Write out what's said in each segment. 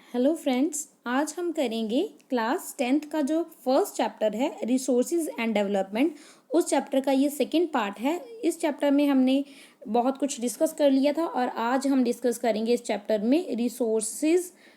Hello friends, आज हम करेंगे क्लास 10th का जो फर्स्ट चैप्टर है रिसोर्सेज एंड डेवलपमेंट। उस चैप्टर का ये सेकंड पार्ट है। इस चैप्टर में हमने बहुत कुछ डिस्कस कर लिया था और आज हम डिस्कस करेंगे इस चैप्टर में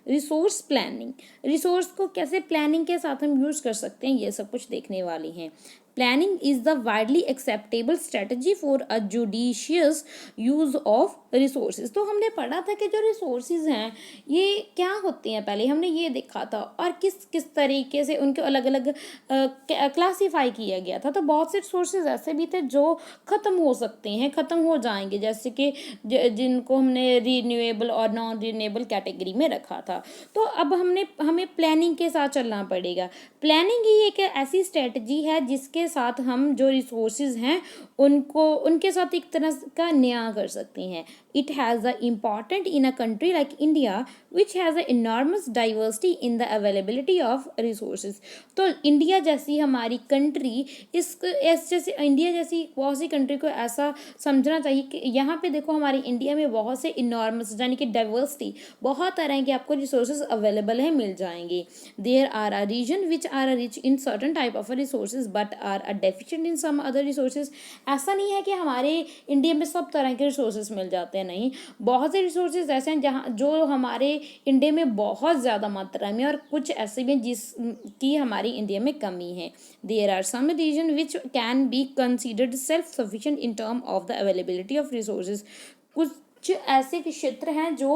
रिसोर्स प्लानिंग। रिसोर्स को कैसे प्लानिंग के साथ हम यूज़ कर सकते हैं, ये सब कुछ देखने वाले हैं। Planning is the widely acceptable strategy for a judicious use of resources. तो हमने पढ़ा था कि जो रिसोर्सेज हैं ये क्या होते हैं, पहले हमने ये देखा था और किस किस तरीके से उनको अलग अलग क्लासीफाई किया गया था। तो बहुत से रिसोर्सेज ऐसे भी थे जो ख़त्म हो सकते हैं, ख़त्म हो जाएंगे, जैसे कि जिनको हमने रीन्यूएबल और नॉन रीन्यूएबल कैटेगरी में रखा था। तो अब हमें प्लानिंग के साथ चलना पड़ेगा। प्लानिंग ही एक ऐसी स्ट्रेटजी है जिसके साथ हम जो रिसोर्सेज हैं उनके साथ एक तरह का न्याय कर सकते हैं। It has the important in a country like India which has a enormous diversity in the availability of resources. तो इंडिया जैसी हमारी कंट्री जैसे इंडिया जैसी बहुत सी कंट्री को ऐसा समझना चाहिए कि यहाँ पे देखो हमारी इंडिया में बहुत से इनॉर्मस यानी कि डाइवर्सिटी, बहुत तरह के आपको रिसोर्सेज अवेलेबल है, मिल जाएंगे। There are a region which are rich in certain type of resources but are a deficient in some other resources. ऐसा नहीं है कि हमारे इंडिया में सब तरह के रिसोर्सेज मिल जाते हैं, नहीं। बहुत से रिसोर्सेज ऐसे हैं जहाँ जो हमारे इंडिया में बहुत ज़्यादा मात्रा में और कुछ ऐसे भी जिसकी हमारी इंडिया में कमी है। There are some region which can be considered self sufficient in term of the availability of resources. कुछ ऐसे क्षेत्र हैं जो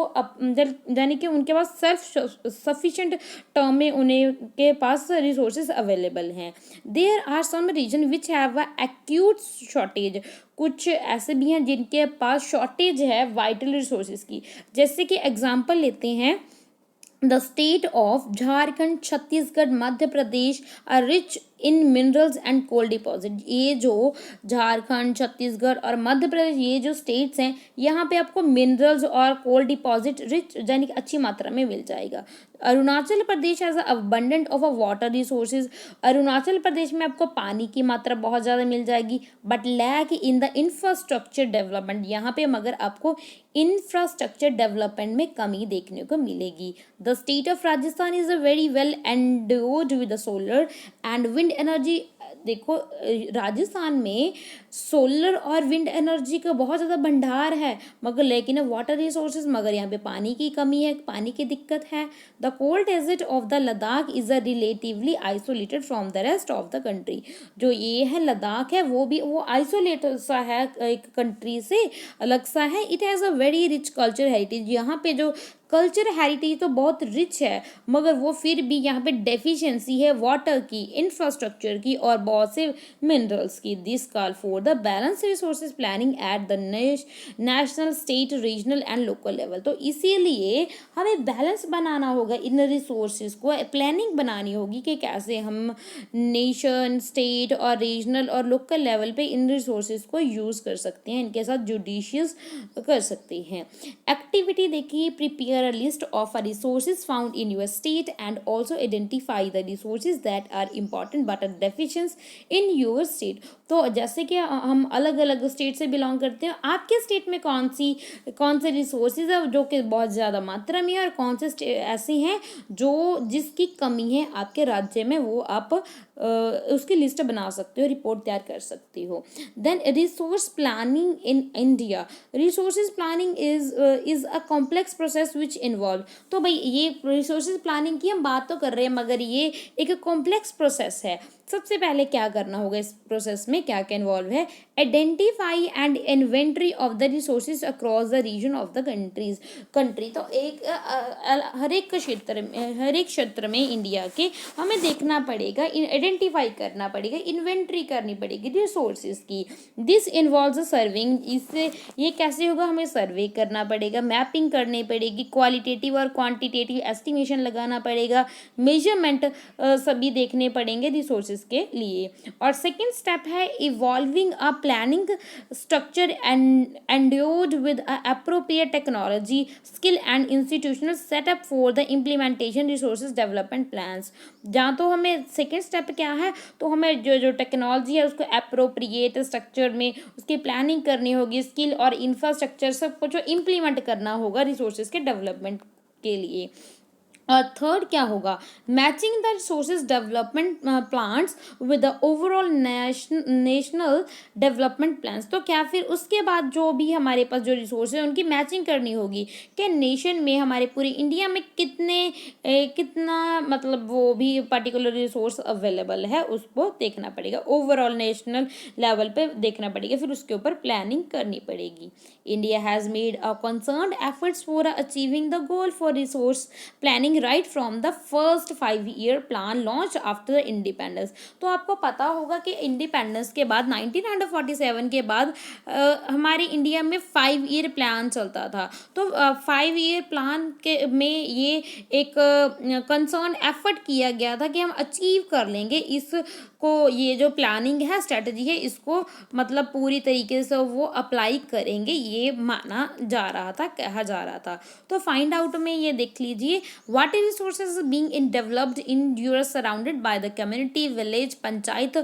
यानी कि उनके पास सेल्फ सफिशिएंट टर्म में उनके पास रिसोर्सेज अवेलेबल हैं। There are some region which have a acute shortage. कुछ ऐसे भी हैं जिनके पास शॉर्टेज है वाइटल रिसोर्सेज की। जैसे कि एग्जांपल लेते हैं, the state of Jharkhand, Chhattisgarh, Madhya Pradesh are rich in minerals and coal deposit. ये जो झारखंड, छत्तीसगढ़ और मध्य प्रदेश, ये जो स्टेट्स हैं, यहाँ पे आपको मिनरल्स और कोल डिपॉजिट रिच यानी कि अच्छी मात्रा में मिल जाएगा। Arunachal Pradesh has abundant of a water resources. Arunachal Pradesh में आपको पानी की मात्रा बहुत ज़्यादा मिल जाएगी, but lack in the infrastructure development. यहाँ पे मगर आपको इंफ्रास्ट्रक्चर डेवलपमेंट में कमी देखने को मिलेगी। The state of Rajasthan is a very well endowed with solar and wind energy. देखो राजस्थान में सोलर और विंड एनर्जी का बहुत ज़्यादा भंडार है, मगर लेकिन वाटर रिसोर्सेज, मगर यहाँ पे पानी की कमी है, पानी की दिक्कत है। The cold desert of the Ladakh is a relatively isolated from the rest of the country. जो ये है लद्दाख है वो आइसोलेटेड सा है, एक कंट्री से अलग सा है। It has a very rich culture heritage. यहाँ पे जो कल्चर हेरिटेज तो बहुत रिच है, मगर वो फिर भी यहाँ पे डेफिशिएंसी है वाटर की, इंफ्रास्ट्रक्चर की और बहुत से मिनरल्स की। This call for the balance resources planning at the national, state, regional and local level. तो इसीलिए हमें बैलेंस बनाना होगा, इन रिसोर्सेज को प्लानिंग बनानी होगी कि कैसे हम नेशन, स्टेट और रीजनल और लोकल लेवल पे इन रिसोर्सेज को यूज़ कर सकते हैं, इनके साथ जुडिशियस कर सकते हैं। एक्टिविटी देखिए, prepare a list of resources found in your state and also identify the resources that are important but are deficient in your state। तो जैसे कि हम अलग अलग स्टेट से बिलोंग करते हैं, आपके स्टेट में कौन से रिसोर्सेज है जो कि बहुत ज़्यादा मात्रा में है और कौन से ऐसे हैं जो जिसकी कमी है आपके राज्य में, वो आप उसकी लिस्ट बना सकते हो, रिपोर्ट तैयार कर सकते हो। Then resource planning in India. Resources planning is a complex process which involve. तो भाई ये रिसोर्सेज प्लानिंग की हम बात तो कर रहे हैं, मगर ये एक कॉम्प्लेक्स प्रोसेस है। सबसे पहले क्या करना होगा इस प्रोसेस में, क्या क्या इन्वॉल्व है? Identify and inventory of the resources across the region of the country. तो हर एक क्षेत्र में इंडिया के हमें देखना पड़ेगा, आइडेंटिफाई करना पड़ेगा, इन्वेंट्री करनी पड़ेगी रिसोर्सेज की। This involves serving. इससे ये कैसे होगा, हमें सर्वे करना पड़ेगा, मैपिंग करनी पड़ेगी, क्वालिटेटिव और क्वांटिटेटिव एस्टिमेशन लगाना पड़ेगा, मेजरमेंट सभी देखने पड़ेंगे रिसोर्सेज के लिए। और सेकेंड स्टेप है evolving a planning structure endured with appropriate technology, skill and institutional setup for the implementation resources development plans. जहाँ तो हमें सेकेंड स्टेप क्या है, तो हमें जो टेक्नोलॉजी है उसको अप्रोप्रिएट स्ट्रक्चर में उसकी प्लानिंग करनी होगी, स्किल और इंफ्रास्ट्रक्चर सब कुछ इम्प्लीमेंट करना होगा रिसोर्सेज के डेवलपमेंट के लिए। और थर्ड क्या होगा, matching the resources development plans with the overall national development plans. तो क्या फिर उसके बाद जो भी हमारे पास जो रिसोर्स है उनकी मैचिंग करनी होगी कि नेशन में, हमारे पूरे इंडिया में कितना मतलब वो भी पर्टिकुलर रिसोर्स अवेलेबल है उसको देखना पड़ेगा, ओवरऑल नेशनल लेवल पे देखना पड़ेगा, फिर उसके ऊपर प्लानिंग करनी पड़ेगी। India has made a concerned efforts for achieving the goal for resource planning right from the first 5 year plan launched after the independence। तो आपको पता होगा कि इंडिपेंडेंस के बाद 1947 के बाद हमारे इंडिया में 5 year प्लान चलता था। तो 5 year प्लान के में ये एक कंसर्न एफर्ट किया गया था कि हम अचीव कर लेंगे इसको, ये जो प्लानिंग है, स्ट्रेटजी है, इसको मतलब पूरी तरीके से वो अप्लाई करेंगे, ये माना जा रहा था, कहा जा रहा था। तो फाइंड आउट में ये देख लीजिए, what resources being in developed in you are surrounded by the community, village, panchayat,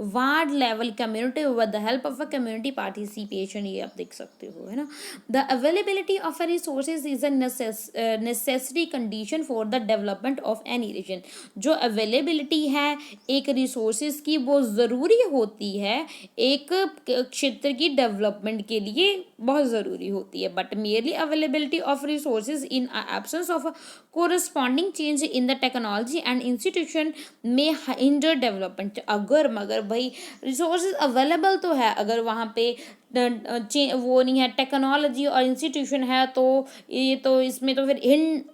ward level community with the help of a community participation। ये आप देख सकते हो, है ना। the availability of a resources is a necessary condition for the development of any region। जो availability है एक resources की, वो ज़रूरी होती है एक क्षेत्र की डेवलपमेंट के लिए, बहुत ज़रूरी होती है। But merely availability of resources in absence of a corresponding change in the technology and institution में hinder development। अगर मगर भाई रिसोर्सेज अवेलेबल तो है, अगर वहाँ पे वो नहीं है टेक्नोलॉजी और इंस्टीट्यूशन है, तो ये तो इसमें तो फिर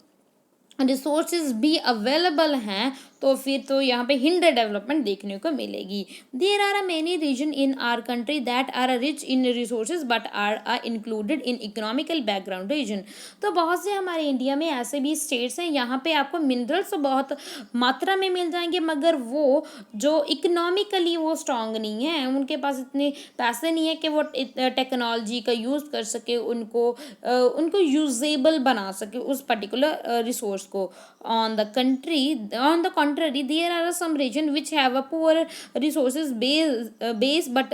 रिसोर्सेज भी अवेलेबल हैं, तो फिर तो यहाँ पे हिंडर डेवलपमेंट देखने को मिलेगी। There are many region in our country that are rich in resources but are included in economical background region. तो बहुत से हमारे इंडिया में ऐसे भी स्टेट्स हैं, यहाँ पे आपको मिनरल्स तो बहुत मात्रा में मिल जाएंगे, मगर वो जो इकोनॉमिकली वो स्ट्रांग नहीं है, उनके पास इतने पैसे नहीं है कि वो टेक्नोलॉजी का यूज़ कर सके, उनको यूजेबल बना सके उस पर्टिकुलर रिसोर्स को। on the contrary there are some region which have a poor resources base but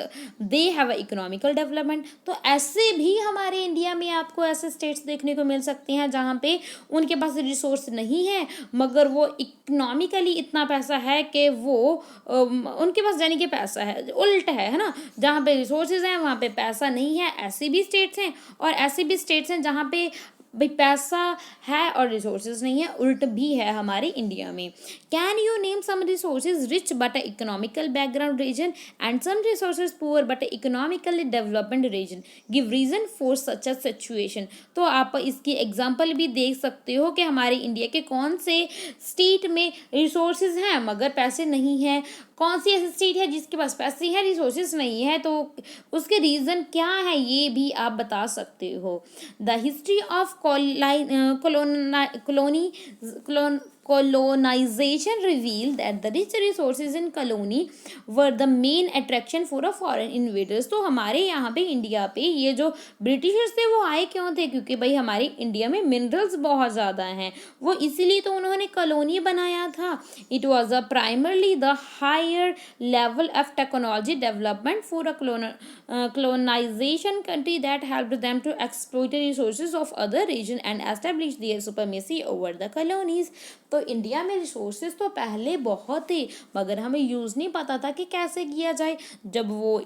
they have a economical development। तो ऐसे भी हमारे इंडिया में आपको ऐसे स्टेट्स देखने को मिल सकते हैं जहाँ पे उनके पास रिसोर्स नहीं है, मगर वो इकोनॉमिकली इतना पैसा है कि वो उनके पास जाने के पैसा है, उल्ट है ना, जहाँ पे रिसोर्सेज हैं वहाँ पे पैसा नहीं है। ऐसे भी स्टेट्स हैं, और ऐसे भी स्टेट्स हैं जहाँ पे भाई पैसा है और रिसोर्सेज नहीं है, उल्ट भी है हमारे इंडिया में। Can you name some resources rich but economical background region and some resources poor but economically development region, give reason for such a situation. तो आप इसकी एग्जांपल भी देख सकते हो कि हमारे इंडिया के कौन से स्टेट में रिसोर्सेज हैं मगर पैसे नहीं हैं, कौन सी ऐसी स्टेट है जिसके पास पैसे हैं रिसोर्सेज नहीं है, तो उसके रीज़न क्या है ये भी आप बता सकते हो। The history of colonization revealed that the rich resources in colony were the main attraction for a foreign invaders। तो हमारे यहाँ पे इंडिया पे ये जो ब्रिटिशर्स थे वो आए क्यों थे, क्योंकि भाई हमारे इंडिया में मिनरल्स बहुत ज़्यादा हैं, वो इसीलिए तो उन्होंने कॉलोनी बनाया था। It was a primarily the higher level of technology development for a colonization country that helped them to exploit the resources of other region and establish their supremacy over the colonies। तो India में resources तो पहले बहुत थे, मगर हमें use नहीं पता था कि कैसे किया जाए। जब वो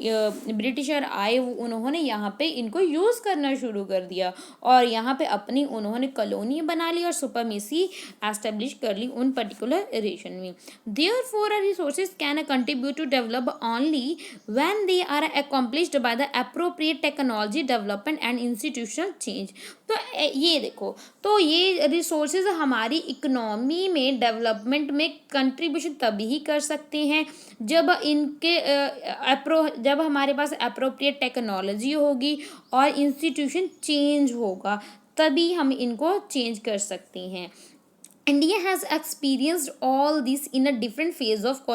ब्रिटिशर आए उन्होंने यहाँ पे इनको यूज़ करना शुरू कर दिया, और यहाँ पे अपनी उन्होंने कॉलोनी बना ली और सुपरमेसी एस्टेब्लिश कर ली उन पर्टिकुलर रीजन में। Therefore a resources can contribute to develop only when they are accomplished by the appropriate technology development and institutional change. तो ये देखो, तो ये रिसोर्सेज हमारी इकोनॉमी में डेवलपमेंट में कंट्रीब्यूशन तभी ही कर सकते हैं जब जब हमारे पास अप्रोप्रिएट टेक्नोलॉजी होगी और इंस्टीट्यूशन चेंज होगा, तभी हम इनको चेंज कर सकते हैं। India has experienced all this in a different phase of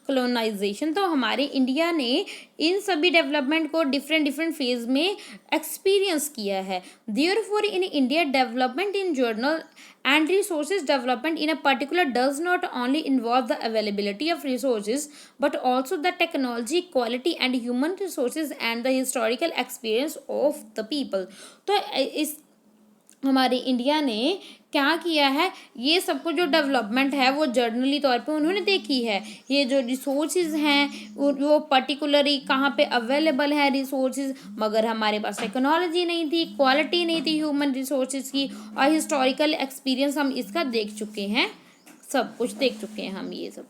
colonization। तो हमारे इंडिया ने इन सभी डेवलपमेंट को डिफरेंट फेज में एक्सपीरियंस किया है। Therefore in India development in journal and resources development in a particular does not only involve the availability of resources but also the technology, quality and human resources and the historical experience of the people। तो इस हमारे India ने क्या किया है, ये सब कुछ जो डेवलपमेंट है वो जर्नली तौर पे उन्होंने देखी है। ये जो रिसोर्सेज हैं वो पर्टिकुलरली कहाँ पे अवेलेबल है रिसोर्सेज, मगर हमारे पास टेक्नोलॉजी नहीं थी, क्वालिटी नहीं थी ह्यूमन रिसोर्सेज की, और हिस्टोरिकल एक्सपीरियंस हम इसका देख चुके हैं, सब कुछ देख चुके हैं हम ये सब।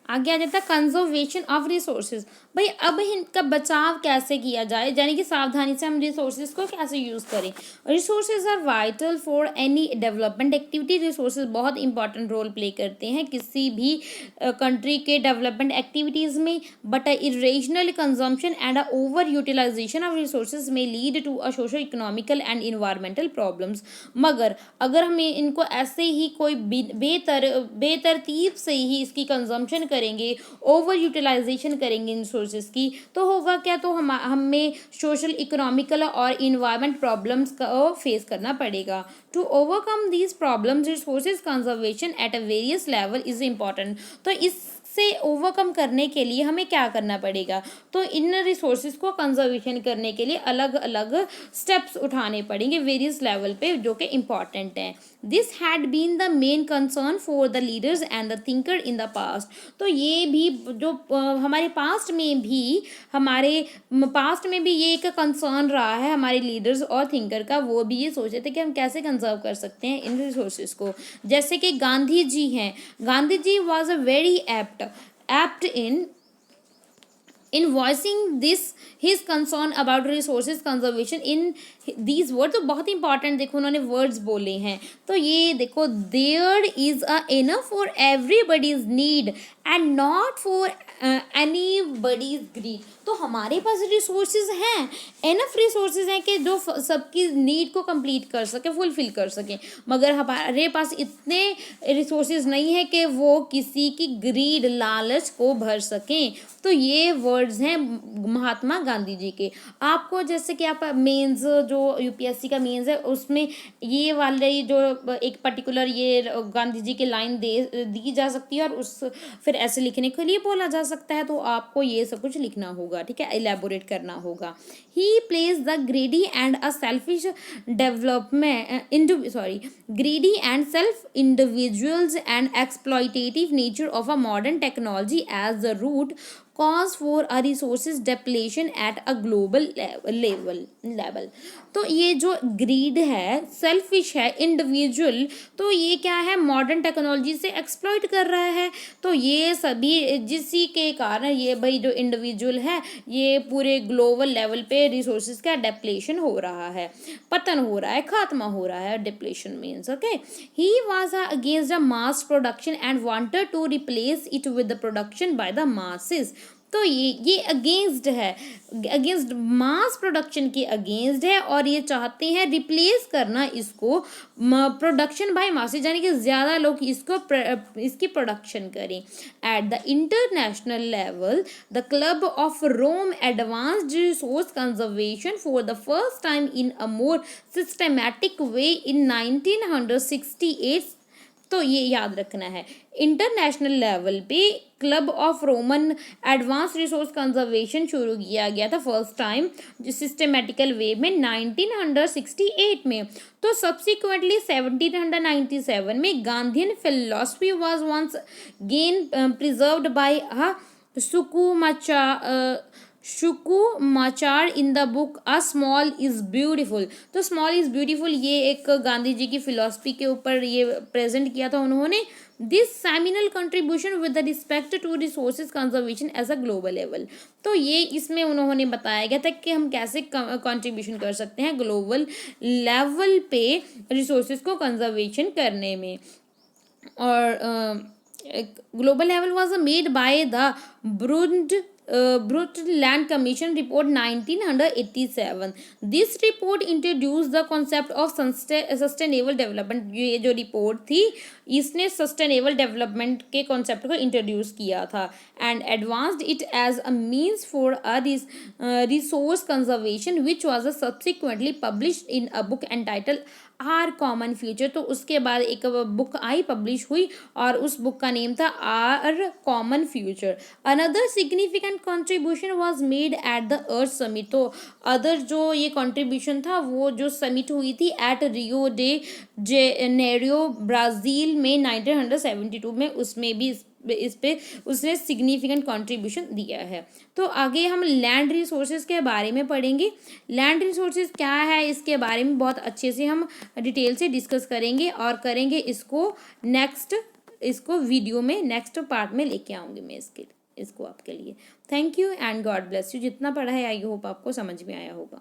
आगे आ जाता है कंजर्वेशन ऑफ रिसोर्सेज। भाई अब इनका बचाव कैसे किया जाए, यानी कि सावधानी से हम रिसोर्सेज को कैसे यूज़ करें। Resources are vital for any development activity. Resources बहुत इंपॉर्टेंट रोल प्ले करते हैं किसी भी कंट्री के डेवलपमेंट एक्टिविटीज़ में, but irrational consumption and over utilization of resources may lead to a socio economical and environmental problems. मगर अगर हमें इनको ऐसे ही कोई बेतरतीब से ही इसकी कंजम्पशन करेंगे, ओवर यूटिलाइजेशन करेंगे रिसोर्सेज की, तो होगा क्या, तो हमें सोशल इकोनॉमिकल और इन्वायरमेंट प्रॉब्लम्स का फेस करना पड़ेगा। To overcome these problems resources conservation at a various level is important. तो इससे ओवरकम करने के लिए हमें क्या करना पड़ेगा, तो इन रिसोर्सेज को कंजर्वेशन करने के लिए अलग अलग स्टेप्स उठाने पड़ेंगे वेरियस लेवल पे, जो कि इम्पॉर्टेंट हैं। This had been the main concern for the leaders and the thinker in the past. तो ये भी जो हमारे पास्ट में भी ये एक कंसर्न रहा है हमारे लीडर्स और थिंकर का। वो भी ये सोचे थे कि हम कैसे कंजर्व कर सकते हैं इन रिसोर्सेज को। जैसे कि गांधी जी हैं, Gandhi ji was a very apt in voicing this his concern about resources conservation in these words। तो बहुत इंपॉर्टेंट देखो उन्होंने वर्ड्स बोले हैं, तो ये देखो, there is a enough for everybody's need and not for anybody's greed. तो हमारे पास रिसोर्सेज हैं, इनफ रिसोर्सेज हैं कि जो सबकी नीड को कंप्लीट कर सके, फुलफिल कर सके, मगर हमारे पास इतने रिसोर्सेज नहीं है कि वो किसी की ग्रीड, लालच को भर सकें। तो ये वर्ड्स हैं महात्मा गांधी जी के। आपको जैसे कि आप मेंस जो यूपीएससी का मेंस है उसमें ये वाले जो एक पर्टिकुलर ये गांधी जी की लाइन दी जा सकती है और उस फिर ऐसे लिखने के लिए बोला जा सकता है, तो आपको ये सब कुछ लिखना होगा, ठीक है, एलैबोरेट करना होगा। He place the greedy and a selfish greedy and self individuals and exploitative nature of a modern technology as the root cause for a resources depletion at a global level। तो ये जो grid है, selfish है, individual, तो ये क्या है, modern technology से एक्सप्लॉइट कर रहा है। तो ये सभी जिसी के कारण ये भाई जो इंडिविजुअल है ये पूरे ग्लोबल लेवल पे रिसोर्सेज का डेप्लेशन हो रहा है, पतन हो रहा है, खात्मा हो रहा है। Depletion means okay. He was against the mass production and wanted to replace it with the production by the masses. तो ये अगेंस्ट है, अगेंस्ट मास प्रोडक्शन के अगेंस्ट है, और ये चाहते हैं रिप्लेस करना इसको प्रोडक्शन बाय मासेस, यानी कि ज़्यादा लोग इसकी प्रोडक्शन करें। At the international level the Club of Rome advanced resource conservation for the first time in a more systematic way in 1968। तो ये याद रखना है, इंटरनेशनल लेवल पे Club of Roman advance resource conservation शुरू किया गया था फर्स्ट टाइम सिस्टमेटिकल वे में 1968 में। तो सब्सिक्वेंटली 1797 में Gandhian philosophy was once again preserved by Schumacher in the book a small is beautiful. तो स्मॉल इज ब्यूटीफुल ये एक गांधी जी की फिलॉसफी के ऊपर ये प्रेजेंट किया था उन्होंने। This seminal contribution with the respect to resources conservation as a global level. तो ये इसमें उन्होंने बताया गया था कि हम कैसे कंट्रीब्यूशन कर सकते हैं ग्लोबल लेवल पे रिसोर्सेज को कंजर्वेशन करने में। और global level was made by the Brundtland Commission report 1987। This report introduced the concept of sustainable development। ये जो रिपोर्ट थी इसने सस्टेनेबल डेवलपमेंट के कॉन्सेप्ट को इंट्रोड्यूस किया था and advanced it as a means for a resource conservation which was subsequently published in a book entitle our common future. तो उसके बाद एक बुक आई, पब्लिश हुई, और उस बुक का नेम था our common future. Another significant significant contribution was made at the earth summit. तो अदर जो ये कंट्रीब्यूशन था वो जो समिट हुई थी at Rio de Janeiro Brazil में 1972 में, उसमें भी इस पे उसने सिग्निफिकेंट कंट्रीब्यूशन दिया है। तो आगे हम लैंड रिसोर्सेज के बारे में पढ़ेंगे। लैंड रिसोर्सेज क्या है इसके बारे में बहुत अच्छे से हम डिटेल से डिस्कस करेंगे और करेंगे इसको वीडियो में नेक्स्ट पार्ट में लेके आऊँगी मैं इसको आपके लिए। Thank you and God bless you. जितना पढ़ा है आई होप आपको समझ में आया होगा।